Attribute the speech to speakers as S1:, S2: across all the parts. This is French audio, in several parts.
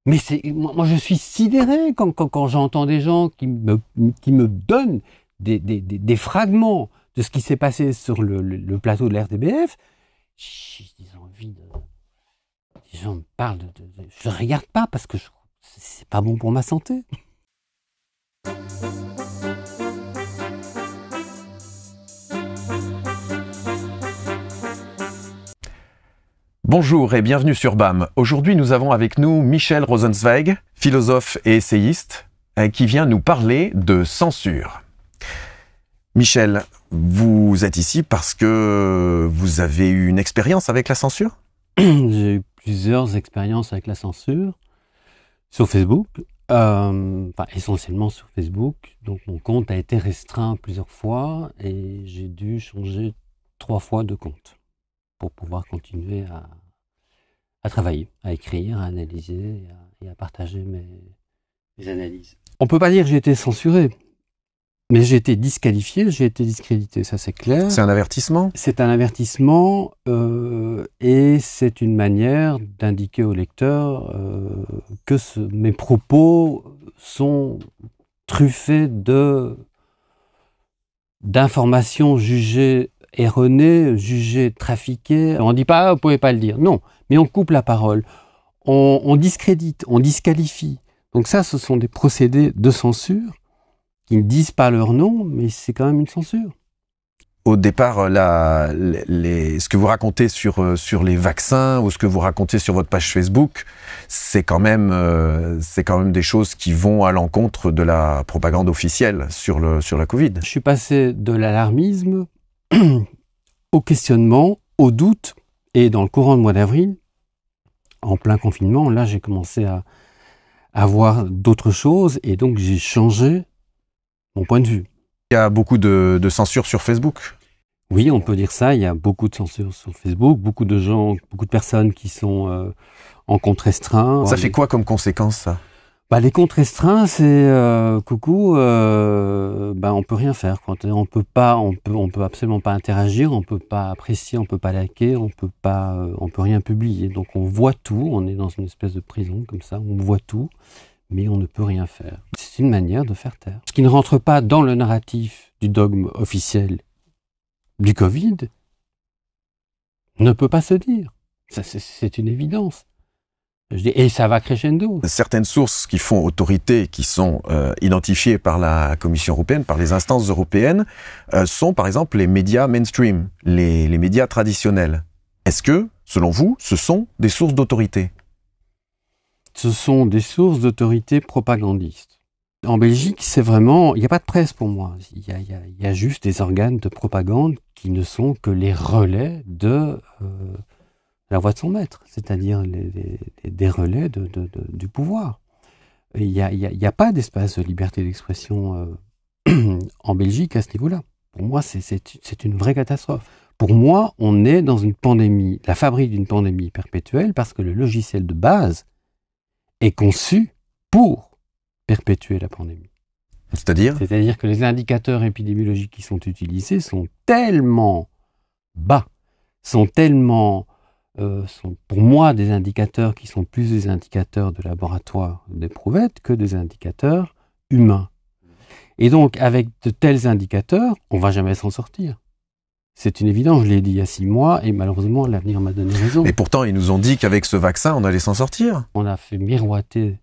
S1: Mais moi, je suis sidéré quand j'entends des gens qui me donnent des fragments de ce qui s'est passé sur le plateau de la RTBF. J'ai envie de... Les gens me parlent je ne regarde pas parce que c'est pas bon pour ma santé.
S2: Bonjour et bienvenue sur BAM. Aujourd'hui, nous avons avec nous Michel Rosenzweig, philosophe et essayiste, qui vient nous parler de censure. Michel, vous êtes ici parce que vous avez eu une expérience avec la censure ?
S1: J'ai eu plusieurs expériences avec la censure sur Facebook, essentiellement sur Facebook. Donc mon compte a été restreint plusieurs fois et j'ai dû changer 3 fois de compte pour pouvoir continuer à travailler, à écrire, à analyser et à partager mes analyses. On ne peut pas dire que j'ai été censuré, mais j'ai été disqualifié, j'ai été discrédité, ça c'est clair.
S2: C'est un avertissement ?
S1: C'est un avertissement et c'est une manière d'indiquer au lecteur que mes propos sont truffés d'informations jugées erronées, jugées trafiquées. On ne dit pas, vous ne pouvez pas le dire. Non, mais on coupe la parole. On discrédite, on disqualifie. Donc ça, ce sont des procédés de censure qui ne disent pas leur nom, mais c'est quand même une censure.
S2: Au départ, ce que vous racontez sur les vaccins ou ce que vous racontez sur votre page Facebook, c'est quand même des choses qui vont à l'encontre de la propagande officielle sur la Covid.
S1: Je suis passé de l'alarmisme au questionnement, au doute, et dans le courant du mois d'avril, en plein confinement, là j'ai commencé à voir d'autres choses, et donc j'ai changé mon point de vue.
S2: Il y a beaucoup de censure sur Facebook ?
S1: Oui, on peut dire ça, il y a beaucoup de censure sur Facebook, beaucoup de personnes qui sont en compte restreint.
S2: Ça fait quoi comme conséquence, ça ?
S1: Les comptes restreints, c'est on peut rien faire. On peut absolument pas interagir, on peut pas apprécier, on peut pas liker, on peut rien publier. Donc on voit tout, on est dans une espèce de prison comme ça, on voit tout, mais on ne peut rien faire. C'est une manière de faire taire. Ce qui ne rentre pas dans le narratif du dogme officiel du Covid ne peut pas se dire. C'est une évidence. Et ça va crescendo.
S2: Certaines sources qui font autorité, qui sont identifiées par la Commission européenne, par les instances européennes, sont par exemple les médias mainstream, les médias traditionnels. Est-ce que, selon vous, ce sont des sources d'autorité ?
S1: Ce sont des sources d'autorité propagandistes. En Belgique, c'est vraiment... Il n'y a pas de presse pour moi. Il y a juste des organes de propagande qui ne sont que les relais de... la voix de son maître, c'est-à-dire des relais du pouvoir. Il n'y a pas d'espace de liberté d'expression en Belgique à ce niveau-là. Pour moi, c'est une vraie catastrophe. Pour moi, on est dans une pandémie, la fabrique d'une pandémie perpétuelle, parce que le logiciel de base est conçu pour perpétuer la pandémie. C'est-à-dire que les indicateurs épidémiologiques qui sont utilisés sont tellement bas, sont pour moi des indicateurs qui sont plus des indicateurs de laboratoire d'éprouvettes que des indicateurs humains. Et donc, avec de tels indicateurs, on ne va jamais s'en sortir. C'est une évidence, je l'ai dit il y a 6 mois, et malheureusement, l'avenir m'a donné raison.
S2: Et pourtant, ils nous ont dit qu'avec ce vaccin, on allait s'en sortir.
S1: On a fait miroiter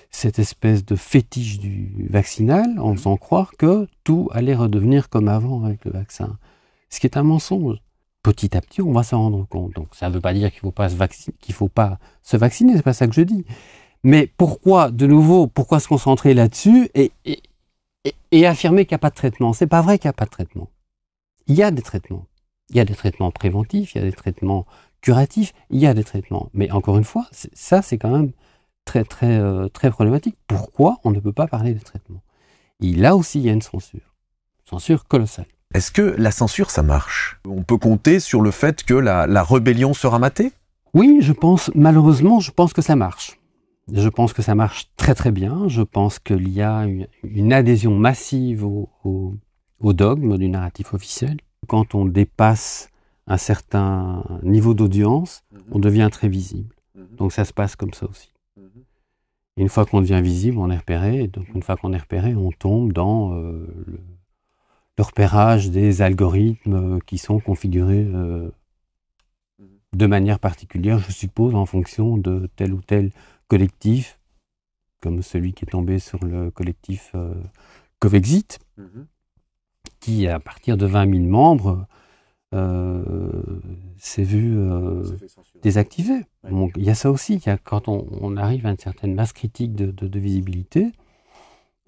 S1: cette espèce de fétiche du vaccinal en faisant croire que tout allait redevenir comme avant avec le vaccin. Ce qui est un mensonge. Petit à petit, on va s'en rendre compte. Donc, ça ne veut pas dire qu'il ne faut pas se vacciner, c'est pas ça que je dis. Mais pourquoi se concentrer là-dessus et affirmer qu'il n'y a pas de traitement ? C'est pas vrai qu'il n'y a pas de traitement. Il y a des traitements. Il y a des traitements préventifs, il y a des traitements curatifs, il y a des traitements. Mais encore une fois, c'est quand même très, très, très problématique. Pourquoi on ne peut pas parler des traitements ? Et là aussi, il y a une censure colossale.
S2: Est-ce que la censure, ça marche ? On peut compter sur le fait que la rébellion sera matée ?
S1: Oui, malheureusement, je pense que ça marche. Je pense que ça marche très très bien. Je pense qu'il y a une adhésion massive au dogme du narratif officiel. Quand on dépasse un certain niveau d'audience, on devient très visible. Donc ça se passe comme ça aussi. Et une fois qu'on devient visible, on est repéré. Et donc, une fois qu'on est repéré, on tombe dans le repérage des algorithmes qui sont configurés de manière particulière, je suppose, en fonction de tel ou tel collectif, comme celui qui est tombé sur le collectif Covexit, qui, à partir de 20 000 membres, s'est vu désactivé.
S2: Ouais.
S1: Donc, il y a ça aussi. Quand on arrive à une certaine masse critique de visibilité,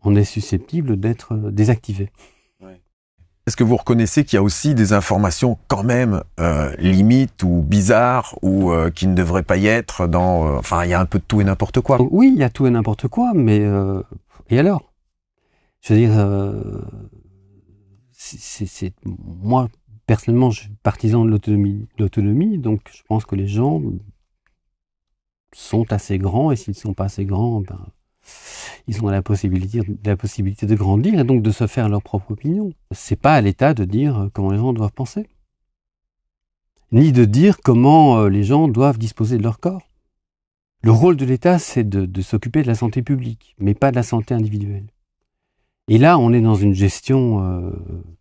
S1: on est susceptible d'être désactivé.
S2: Est-ce que vous reconnaissez qu'il y a aussi des informations quand même limites ou bizarres ou qui ne devraient pas y être dans... Enfin, il y a un peu de tout et n'importe quoi.
S1: Donc, oui, il y a tout et n'importe quoi, mais... et alors? Je veux dire... moi, personnellement, je suis partisan de l'autonomie, donc je pense que les gens sont assez grands, et s'ils ne sont pas assez grands, ben, ils ont la possibilité de grandir et donc de se faire leur propre opinion. C'est pas à l'État de dire comment les gens doivent penser, ni de dire comment les gens doivent disposer de leur corps. Le rôle de l'État, c'est de s'occuper de la santé publique, mais pas de la santé individuelle. Et là, on est dans une gestion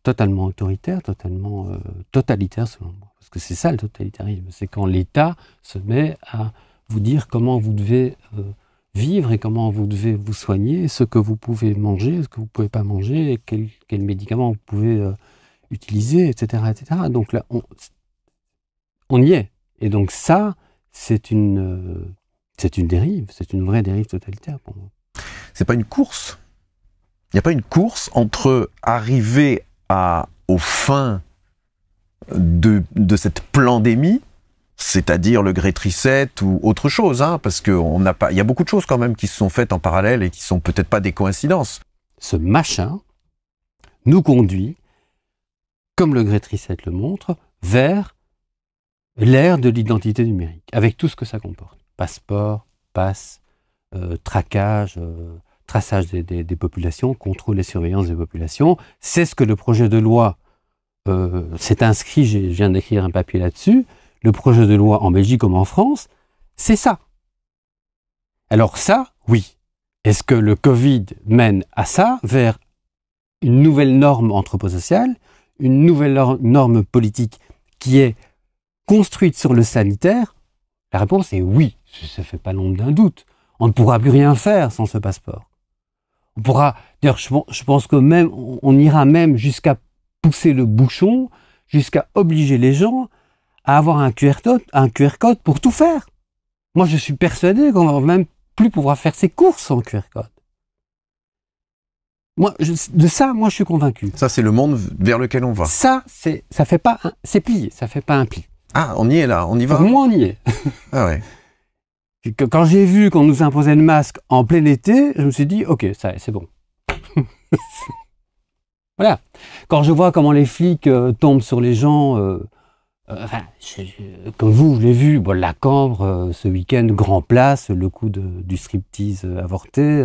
S1: totalement autoritaire, totalement totalitaire, selon moi. Parce que c'est ça le totalitarisme, c'est quand l'État se met à vous dire comment vous devez vivre et comment vous devez vous soigner, ce que vous pouvez manger, ce que vous ne pouvez pas manger, et quels médicaments vous pouvez utiliser, etc., etc. Donc là, on y est. Et donc ça, c'est une dérive, c'est une vraie dérive totalitaire pour moi.
S2: C'est pas une course. Il n'y a pas une course entre arriver aux fins de cette pandémie, c'est-à-dire le Great Reset ou autre chose, hein, parce qu'il y a beaucoup de choses quand même qui se sont faites en parallèle et qui sont peut-être pas des coïncidences.
S1: Ce machin nous conduit, comme le Great Reset le montre, vers l'ère de l'identité numérique, avec tout ce que ça comporte. Passeport, passe, traquage, traçage des populations, contrôle et surveillance des populations. C'est ce que le projet de loi s'est inscrit, je viens d'écrire un papier là-dessus, le projet de loi en Belgique comme en France, c'est ça. Alors ça, oui. Est-ce que le Covid mène à ça, vers une nouvelle norme anthroposociale, une nouvelle norme politique qui est construite sur le sanitaire? La réponse est oui. Ça ne fait pas l'ombre d'un doute. On ne pourra plus rien faire sans ce passeport. On pourra, d'ailleurs, je pense que même, on ira même jusqu'à pousser le bouchon, jusqu'à obliger les gens à avoir un QR code pour tout faire. Moi, je suis persuadé qu'on va même plus pouvoir faire ses courses sans QR code. De ça, moi, je suis convaincu.
S2: Ça, c'est le monde vers lequel on va.
S1: Ça, c'est plié, ça fait pas un pli.
S2: Ah, on y est là, on y va.
S1: Pour moi, on y est.
S2: Ah ouais.
S1: Quand j'ai vu qu'on nous imposait le masque en plein été, je me suis dit, ok, ça, c'est bon. Voilà. Quand je vois comment les flics tombent sur les gens, comme vous, je l'ai vu, bon, la Cambre, ce week-end, Grand Place, le coup du striptease avorté.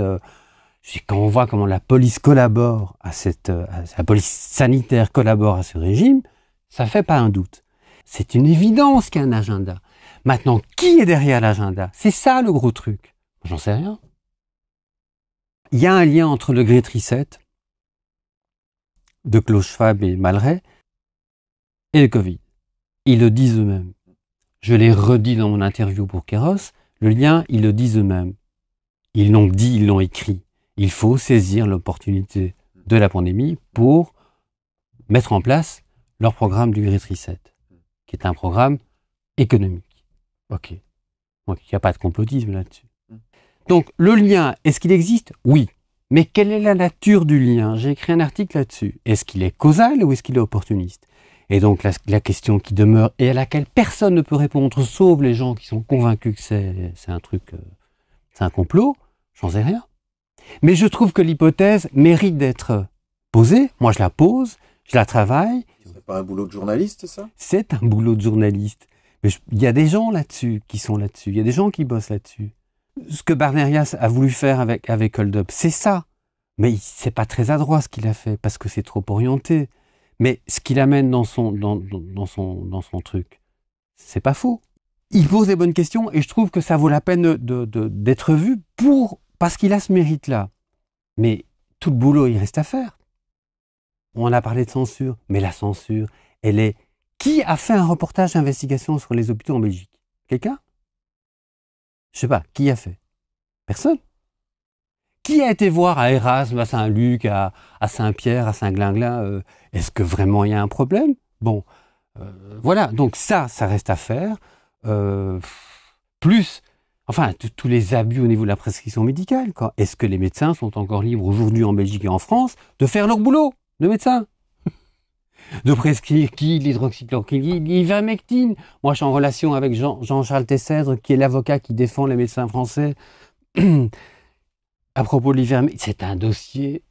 S1: Quand on voit comment la police collabore la police sanitaire collabore à ce régime, ça fait pas un doute. C'est une évidence qu'il y a un agenda. Maintenant, qui est derrière l'agenda? C'est ça le gros truc. J'en sais rien. Il y a un lien entre le Great Reset de Klaus Schwab et Malray et le Covid. Ils le disent eux-mêmes. Je l'ai redit dans mon interview pour Kéros, le lien, ils le disent eux-mêmes. Ils l'ont dit, ils l'ont écrit. Il faut saisir l'opportunité de la pandémie pour mettre en place leur programme du Great Reset, qui est un programme économique. Ok. Donc, il n'y a pas de complotisme là-dessus. Donc, le lien, est-ce qu'il existe? Oui. Mais quelle est la nature du lien? J'ai écrit un article là-dessus. Est-ce qu'il est causal ou est-ce qu'il est opportuniste? Et donc, la question qui demeure et à laquelle personne ne peut répondre, sauf les gens qui sont convaincus que c'est un truc, c'est un complot, j'en sais rien. Mais je trouve que l'hypothèse mérite d'être posée. Moi, je la pose, je la travaille.
S2: Ce serait pas un boulot de journaliste, ça?
S1: C'est un boulot de journaliste. Mais il y a des gens là-dessus qui sont là-dessus. Il y a des gens qui bossent là-dessus. Ce que Barnerias a voulu faire avec Hold Up, c'est ça. Mais c'est pas très adroit ce qu'il a fait parce que c'est trop orienté. Mais ce qu'il amène dans son truc, c'est pas faux. Il pose des bonnes questions et je trouve que ça vaut la peine d'être vu pour parce qu'il a ce mérite-là. Mais tout le boulot, il reste à faire. On a parlé de censure, mais la censure, elle est... Qui a fait un reportage d'investigation sur les hôpitaux en Belgique? Quelqu'un? Je sais pas, qui a fait? Personne. Qui a été voir à Erasme, à Saint-Luc, à Saint-Pierre, à Saint-Glinglin, est-ce que vraiment il y a un problème? Bon, voilà, donc ça reste à faire. Plus, enfin, tous les abus au niveau de la prescription médicale. Est-ce que les médecins sont encore libres aujourd'hui en Belgique et en France de faire leur boulot de médecin? De prescrire qui? L'hydroxychloroquine, l'ivermectine. Moi, je suis en relation avec Jean-Charles Tessèdre, qui est l'avocat qui défend les médecins français. À propos de l'ivermectine, c'est un dossier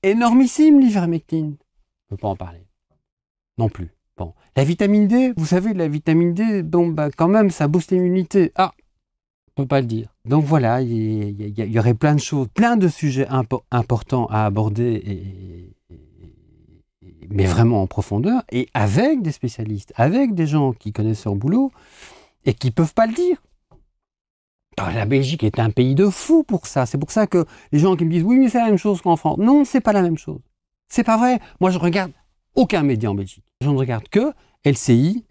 S1: énormissime, l'ivermectine. On ne peut pas en parler. Non plus. Bon. La vitamine D, vous savez, la vitamine D, bon, quand même, ça booste l'immunité. Ah, on ne peut pas le dire. Donc voilà, il y aurait plein de choses, plein de sujets importants à aborder, mais vraiment en profondeur, et avec des spécialistes, avec des gens qui connaissent leur boulot, et qui ne peuvent pas le dire. La Belgique est un pays de fous pour ça. C'est pour ça que les gens qui me disent « Oui, mais c'est la même chose qu'en France ». Non, c'est pas la même chose. C'est pas vrai. Moi, je regarde aucun média en Belgique. Je ne regarde que LCI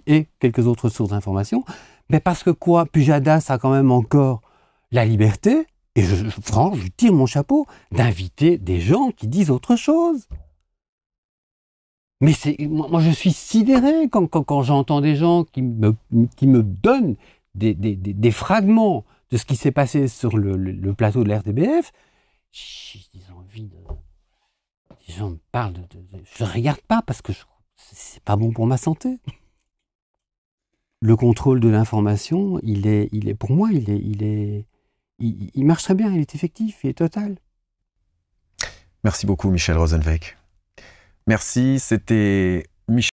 S1: et quelques autres sources d'information. Mais parce que quoi, Pujadas a quand même encore la liberté, et franchement, je tire mon chapeau, d'inviter des gens qui disent autre chose. Mais moi, je suis sidéré quand j'entends des gens qui me donnent des fragments de ce qui s'est passé sur le plateau de la RTBF. J'ai envie de... Les gens me parlent je ne regarde pas parce que c'est pas bon pour ma santé. Le contrôle de l'information, pour moi, il marche très bien, il est effectif, il est total.
S2: Merci beaucoup, Michel Rosenweg. Merci, c'était Michel.